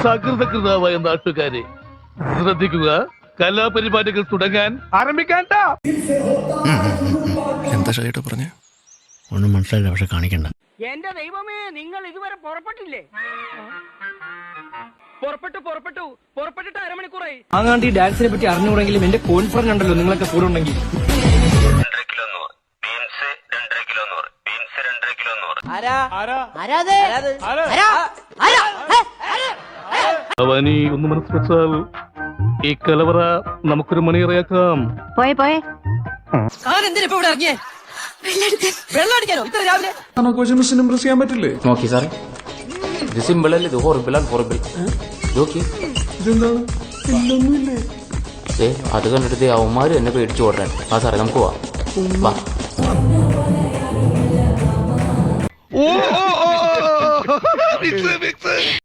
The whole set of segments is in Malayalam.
സകൃതകൃതാവായ നാട്ടുകാരെ ശ്രദ്ധിക്കുക, കലാപരിപാടികൾ തുടങ്ങാൻ ആരംഭിക്കാൻ. എന്താ ഷൈട്ടോ പറഞ്ഞ ഒന്നും മനസ്സിലായില്ല, പക്ഷെ കാണിക്കണ്ട. എന്റെ ദൈവമേ, നിങ്ങൾ ഇതുവരെ പുറപ്പെട്ടില്ലേ? പുറപ്പെട്ടിട്ട് അരമണിക്കൂറായി. അങ്ങാണ്ട് ഈ ഡാൻസിനെ പറ്റി അറിഞ്ഞുകൂടെങ്കിലും എന്റെ കോൺഫിഡൻസ് ഉണ്ടല്ലോ നിങ്ങളൊക്കെ കൂടെ ഉണ്ടെങ്കിൽ. ഭവാനി ഒന്ന് മനസ്സ് വെച്ചാൽ ഈ കലവറ നമുക്കൊരു മണിയറയാക്കാം. പോയെ കോച്ചിങ് മെഷീൻ ഇംപ്രസ് ചെയ്യാൻ പറ്റില്ലേ? നോക്കി സാറേ, ഇത് സിമ്പിൾ അല്ലേ, ഇത് ഹോറിബിൾ ആണ്, ഹോറിബിൾ. നോക്കി ഇതെന്താണ്? ഇല്ലൊന്നുമില്ലേ? അത് കണ്ടിട്ട് അവന്മാര് എന്നെ പേടിച്ചു ഓടാൻ. ആ സാറേ നമുക്ക് പോവാം.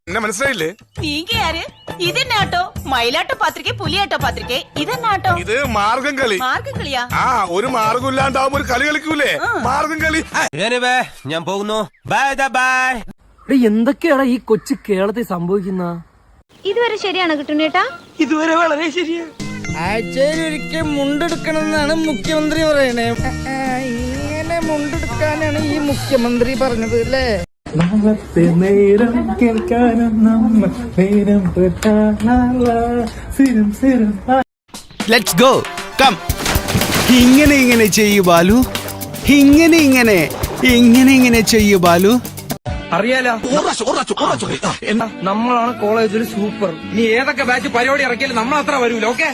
എന്നെ മനസ്സിലായില്ലേ? നീങ്കയാര്? ഇതെന്നാട്ടോ മയിലാട്ടോ പാത്രിക, പുലിയാട്ടോ പാത്രിക, ഇതെന്നാട്ടോ? ഇത് മാർഗം കളി. മാർഗം കളിയാ? ഒരു മാർഗം ഇല്ലാണ്ടാവുമ്പോ ഒരു കളി കളിക്കൂലേ, മാർഗം കളി. ഞാൻ പോകുന്നു. ബൈ. എന്തൊക്കെയാണ് ഈ കൊച്ചു കേരളത്തിൽ സംഭവിക്കുന്ന? ഇതുവരെ ശരിയാണ് കിട്ടുന്നേട്ടാ? ഇതുവരെ വളരെ ശരിയാ. ആഴ്ചയിൽ ഒരിക്കൽ മുണ്ടെടുക്കണമെന്നാണ് മുഖ്യമന്ത്രി പറയണേ. ഇങ്ങനെ മുണ്ടെടുക്കാനാണ് ഈ മുഖ്യമന്ത്രി പറഞ്ഞത് അല്ലേ? നാളത്തെ നേരം കേൾക്കാനും നമ്മൾ നേരം ലെറ്റ്സ് ഗോ കം. ഇങ്ങനെ ചെയ്യൂ ബാലു, ഇങ്ങനെ ചെയ്യൂ ബാലു. അറിയാലോ, നമ്മളാണ് കോളേജിൽ സൂപ്പർ. നീ ഏതൊക്കെ ബാച്ച് പരിപാടി ഇറക്കിയാലും നമ്മൾ അത്ര വരൂല. ഓക്കെ.